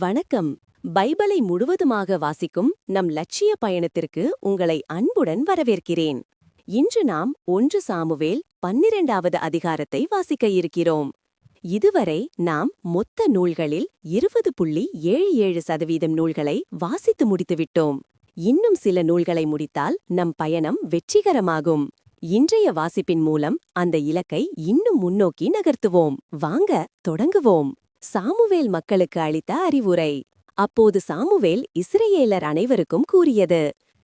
வணக்கம். பைபிளை முழுவதுமாக வாசிக்கும் நம் லட்சிய பயணத்திற்கு உங்களை அன்புடன் வரவேற்கிறேன். இன்று நாம் 1 சாமுவேல் 12வது அதிகாரத்தை வாசிக்க இருக்கிறோம். இதுவரை நாம் மொத்த நூல்களில் 20.77% நூல்களை வாசித்து முடித்துவிட்டோம். இன்னும் சில நூல்களை முடித்தால் நம் பயணம் வெற்றிகரமாகும். இன்றைய வாசிப்பின் மூலம் அந்த இலக்கை இன்னும் முன்னோக்கி நகர்த்துவோம். வாங்க தொடங்குவோம். சாமுவேல் மக்களுக்கு அளித்த அறிவுரை. அப்போது சாமுவேல் இஸ்ரயேலர் அனைவருக்கும் கூறியது: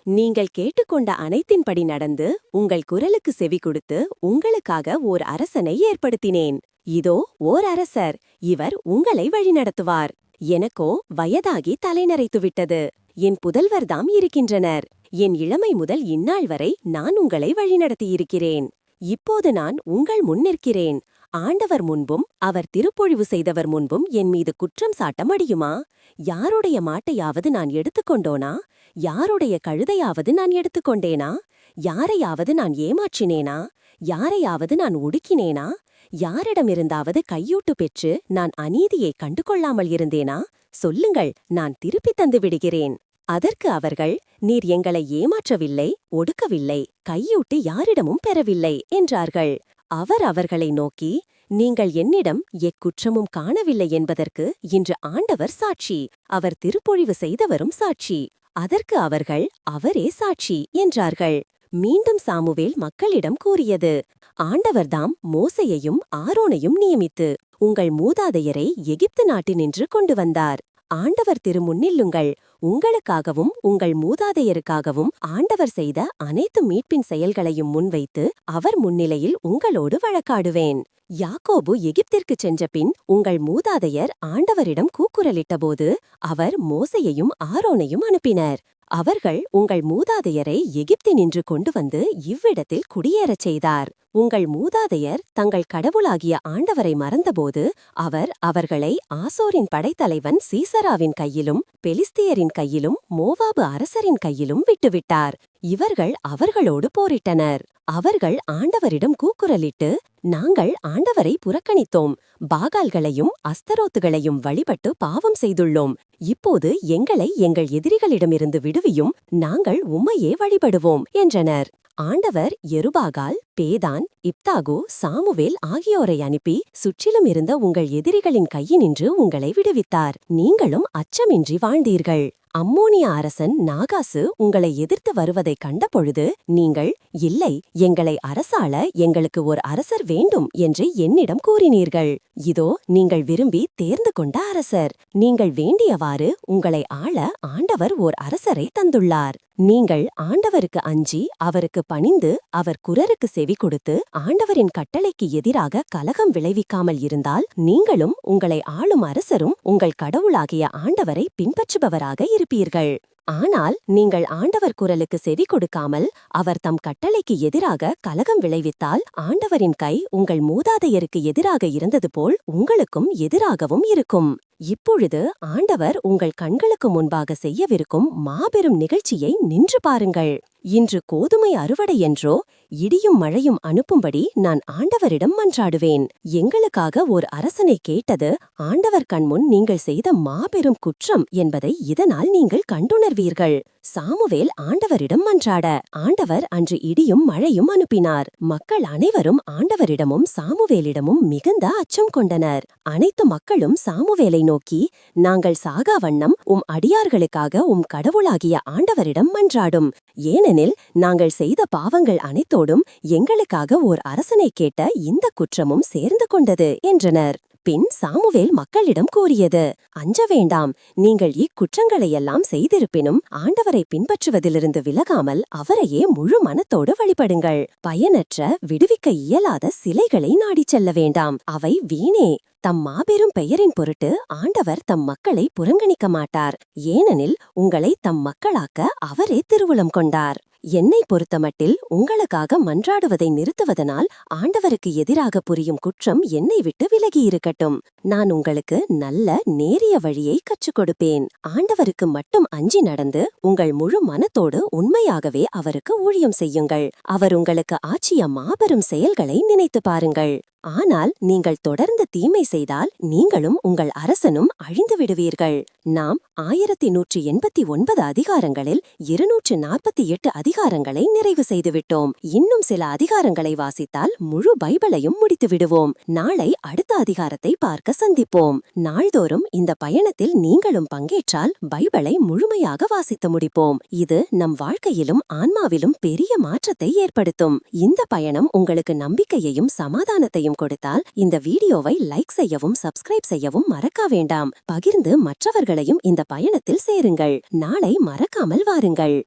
நீங்கள் கேட்டுக்கொண்ட அனைத்தின்படி நடந்து உங்கள் குரலுக்கு செவி கொடுத்து உங்களுக்காக ஓர் அரசனை ஏற்படுத்தினேன். இதோ ஓர் அரசர், இவர் உங்களை வழிநடத்துவார். எனக்கோ வயதாகி தலைநரைத்துவிட்டது. என் புதல்வர்தாம் இருக்கின்றனர். என் இளமை முதல் இந்நாள் வரை நான் உங்களை வழிநடத்தியிருக்கிறேன். இப்போது நான் உங்கள் முன் நிற்கிறேன். ஆண்டவர் முன்பும் அவர் திருப்பொழிவு செய்தவர் முன்பும் என் மீது குற்றம் சாட்ட முடியுமா? யாருடைய மாட்டையாவது நான் எடுத்துக்கொண்டோனா? யாருடைய கழுதையாவது நான் எடுத்துக்கொண்டேனா? யாரையாவது நான் ஏமாற்றினேனா? யாரையாவது நான் ஒடுக்கினேனா? யாரிடமிருந்தாவது கையூட்டு பெற்று நான் அநீதியை கண்டுகொள்ளாமல் இருந்தேனா? சொல்லுங்கள், நான் திருப்பித் தந்து விடுகிறேன். அதற்கு அவர்கள், நீர் எங்களை ஏமாற்றவில்லை, ஒடுக்கவில்லை, கையூட்டு யாரிடமும் பெறவில்லை என்றார்கள். அவர் அவர்களை நோக்கி, நீங்கள் என்னிடம் எக்குற்றமும் காணவில்லை என்பதற்கு இன்று ஆண்டவர் சாட்சி, அவர் திருப்பொழிவு செய்தவரும் சாட்சி. அதற்கு அவர்கள், அவரே சாட்சி என்றார்கள். மீண்டும் சாமுவேல் மக்களிடம் கூறியது: ஆண்டவர்தாம் மோசேயையும் ஆரோனையும் நியமித்து உங்கள் மூதாதையரை எகிப்து நாட்டினின்று கொண்டு வந்தார். ஆண்டவர் திருமுன்னில்லுங்கள். உங்களுக்காகவும் உங்கள் மூதாதையருக்காகவும் ஆண்டவர் செய்த அனைத்து மீட்பின் செயல்களையும் முன்வைத்து அவர் முன்னிலையில் உங்களோடு வழக்காடுவேன். யாக்கோபு எகிப்திற்குச் சென்றபின் உங்கள் மூதாதையர் ஆண்டவரிடம் கூக்குரலிட்டபோது அவர் மோசேயையும் ஆரோனையும் அனுப்பினர். அவர்கள் உங்கள் மூதாதையரை எகிப்தினின்று கொண்டு வந்து இவ்விடத்தில் குடியேறச் செய்தார். உங்கள் மூதாதையர் தங்கள் கடவுளாகிய ஆண்டவரை மறந்தபோது அவர் அவர்களை ஆசோரின் படைத்தலைவன் சீசராவின் கையிலும் பெலிஸ்தியரின் கையிலும் மோவாபு அரசரின் கையிலும் விட்டுவிட்டார். இவர்கள் அவர்களோடு போரிட்டனர். அவர்கள் ஆண்டவரிடம் கூக்குரலிட்டு, நாங்கள் ஆண்டவரை புறக்கணித்தோம், பாகால்களையும் அஸ்தரோத்துகளையும் வழிபட்டு பாவம் செய்துள்ளோம். இப்போது எங்களை எங்கள் எதிரிகளிடமிருந்து விடுவியும், நாங்கள் உம்மையே வழிபடுவோம் என்றனர். ஆண்டவர் யெருபாகால், பேதான், இப்தாகு, சாமுவேல் ஆகியோரை அனுப்பி சுற்றிலும் இருந்த உங்கள் எதிரிகளின் கையினின்று உங்களை விடுவித்தார். நீங்களும் அச்சமின்றி வாழ்ந்தீர்கள். அம்மோனிய அரசன் நாகாசு உங்களை எதிர்த்து வருவதைக் கண்டபொழுது நீங்கள், இல்லை, எங்களை அரசாள எங்களுக்கு ஓர் அரசர் வேண்டும் என்று என்னிடம் கூறினீர்கள். இதோ நீங்கள் விரும்பி தேர்ந்து கொண்ட அரசர். நீங்கள் வேண்டியவாறு உங்களை ஆள ஆண்டவர் ஓர் அரசரை தந்துள்ளார். நீங்கள் ஆண்டவருக்கு அஞ்சி அவருக்கு பணிந்து அவர் குரலுக்கு செவி கொடுத்து ஆண்டவரின் கட்டளைக்கு எதிராக கலகம் விளைவிக்காமல் இருந்தால் நீங்களும் உங்களை ஆளும் அரசரும் உங்கள் கடவுளாகிய ஆண்டவரை பின்பற்றுபவராக இருப்பீர்கள். ஆனால் நீங்கள் ஆண்டவர் குரலுக்கு செவி கொடுக்காமல் அவர் தம் கட்டளைக்கு எதிராக கலகம் விளைவித்தால் ஆண்டவரின் கை உங்கள் மூதாதையருக்கு எதிராக இருந்தது போல் உங்களுக்கும் எதிராகவும் இருக்கும். இப்பொழுது ஆண்டவர் உங்கள் கண்களுக்கு முன்பாக செய்யவிருக்கும் மாபெரும் நிகழ்ச்சியை நின்று பாருங்கள். இன்று கோதுமை அறுவடை என்றோ இடியும் மழையும் அனுப்பும்படி நான் ஆண்டவரிடம் மன்றாடுவேன். எங்களுக்காக ஓர் அரசனை கேட்டது ஆண்டவர் கண்முன் நீங்கள் செய்த மாபெரும் குற்றம் என்பதை இதனால் நீங்கள் கண்டுணர்வீர்கள். சாமுவேல் ஆண்டவரிடம் மன்றாட ஆண்டவர் அன்று இடியும் மழையும் அனுப்பினார். மக்கள் அனைவரும் ஆண்டவரிடமும் சாமுவேலிடமும் மிகுந்த அச்சம் கொண்டனர். அனைத்து மக்களும் சாமுவேலை நோக்கி, நாங்கள் சாகா வண்ணம் உம் அடியார்களுக்காக உம் கடவுளாகிய ஆண்டவரிடம் மன்றாடும். ஏனெனில் நாங்கள் செய்த பாவங்கள் அனைத்தோடும் எங்களுக்காக ஓர் அரசனை கேட்ட இந்த குற்றமும் சேர்ந்து கொண்டது என்றனர். பின் சாமுவேல் மக்களிடம் கூறியது: அஞ்ச வேண்டாம். நீங்கள் இக்குற்றங்களையெல்லாம் செய்திருப்பினும் ஆண்டவரை பின்பற்றுவதிலிருந்து விலகாமல் அவரையே முழு மனத்தோடு வழிபடுங்கள். பயனற்ற, விடுவிக்க இயலாத சிலைகளை நாடிச் செல்ல வேண்டாம். அவை வீணே. தம் மாபெரும் பெயரின் பொருட்டு ஆண்டவர் தம் மக்களை புறங்கணிக்க மாட்டார். ஏனெனில் உங்களை தம் மக்களாக்க அவரே திருவுளம் கொண்டார். என்னை பொறுத்தமட்டில் உங்களுக்காக மன்றாடுவதை நிறுத்துவதனால் ஆண்டவருக்கு எதிராக புரியும் குற்றம் என்னை விட்டு விலகியிருக்கட்டும். நான் உங்களுக்கு நல்ல நேரிய வழியை கற்றுக் கொடுப்பேன். ஆண்டவருக்கு மட்டும் அஞ்சி நடந்து உங்கள் முழு மனத்தோடு உண்மையாகவே அவருக்கு ஊழியம் செய்யுங்கள். அவர் உங்களுக்கு ஆற்றிய மாபெரும் செயல்களை நினைத்து பாருங்கள். ஆனால் நீங்கள் தொடர்ந்து தீமை செய்தால் நீங்களும் உங்கள் அரசனும் அழிந்து விடுவீர்கள். நாம் 1189 அதிகாரங்களில் 248 அதிகாரங்களை நிறைவு செய்துவிட்டோம். இன்னும் சில அதிகாரங்களை வாசித்தால் முழு பைபிளையும் முடித்து விடுவோம். நாளை அடுத்த அதிகாரத்தை பார்க்க சந்திப்போம். நாள்தோறும் இந்த பயணத்தில் நீங்களும் பங்கேற்றால் பைபிளை முழுமையாக வாசித்து முடிப்போம். இது நம் வாழ்க்கையிலும் ஆன்மாவிலும் பெரிய மாற்றத்தை ஏற்படுத்தும். இந்த பயணம் உங்களுக்கு நம்பிக்கையையும் சமாதானத்தையும் கொடுத்தால் இந்த வீடியோவை லைக் செய்யவும் சப்ஸ்கிரைப் செய்யவும் மறக்க வேண்டாம். பகிர்ந்து மற்றவர்களையும் இந்த பயணத்தில் சேருங்கள். நாளை மறக்காமல் வாருங்கள்.